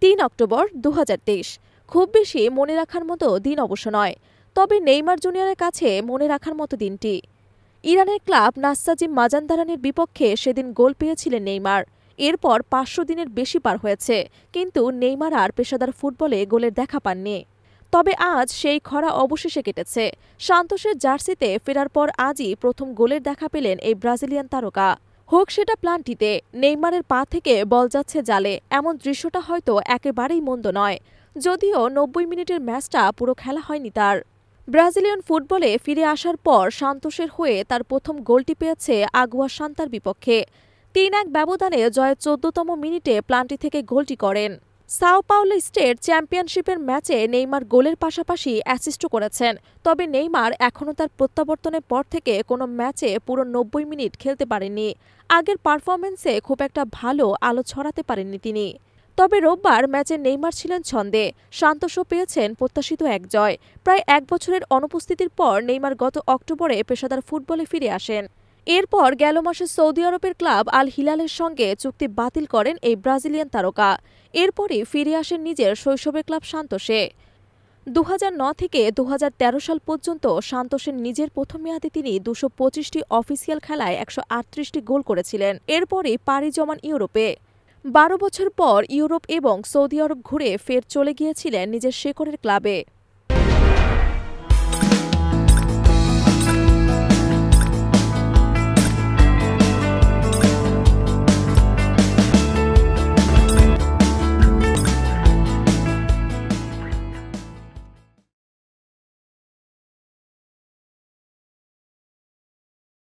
৩ October ২০২৩। খুব বেশি মনে রাখার মতো দিন অবশ্য নয়, তবে নেইমার জুনিয়রের কাছে মনে রাখার মতো দিনটি। ইরানের ক্লাব নাসসাজিম মাজান্দারানের বিপক্ষে সেদিন গোল পেয়েছিলেন নেইমার। এরপর ৫০০ দিনের বেশি পার হয়েছে, কিন্তু নেইমার আর পেশাদার ফুটবলে গোলের দেখা পাননি। তবে আজ সেই খরা অবশেষে কেটেছে। সান্তোসের জার্সিতে ফেরার পর আজই প্রথম গোলের দেখা পেলেন এই ব্রাজিলিয়ান তারকা। হোক সেটা প্লান্টিতে, নেইমারের পা থেকে বল যাচ্ছে জালে, এমন দৃশ্যটা হয়তো একেবারেই মন্দ নয়। যদিও ৯০ মিনিটের ম্যাচটা পুরো খেলা হয়নি তার। ব্রাজিলিয়ান ফুটবলে ফিরে আসার পর সান্তোসের হয়ে তার প্রথম গোলটি পেয়েছে আগুয়া সান্তার বিপক্ষে। ৩-১ ব্যবধানে জয়ের ১৪তম মিনিটে প্লান্টি থেকে গোলটি করেন। সাও পাওলো স্টেট চ্যাম্পিয়নশিপের ম্যাচে নেইমার গোলের পাশাপাশি অ্যাসিস্টও করেছেন। তবে নেইমার এখনও তার প্রত্যাবর্তনের পর থেকে কোনো ম্যাচে পুরো ৯০ মিনিট খেলতে পারেননি। আগের পারফরম্যান্সে খুব একটা ভালো আলো ছড়াতে পারেননি তিনি। তবে রোববার ম্যাচে নেইমার ছিলেন ছন্দে। সান্তোসও পেয়েছেন প্রত্যাশিত এক জয়। প্রায় ১ বছরের অনুপস্থিতির পর নেইমার গত অক্টোবরে পেশাদার ফুটবলে ফিরে আসেন। এরপর গেল মাসে সৌদি আরবের ক্লাব আল হিলালের সঙ্গে চুক্তি বাতিল করেন এই ব্রাজিলিয়ান তারকা। এরপরই ফিরে আসেন নিজের শৈশবের ক্লাব সান্তোসে। ২০০৯ থেকে ২০১৩ সাল পর্যন্ত সান্তোসের নিজের প্রথম মেয়াদে তিনি ২২৫টি অফিসিয়াল খেলায় ১৩৮টি গোল করেছিলেন। এরপরই পাড়ি জমান ইউরোপে। ১২ বছর পর ইউরোপ এবং সৌদি আরব ঘুরে ফের চলে গিয়েছিলেন নিজের শেকড়ের ক্লাবে।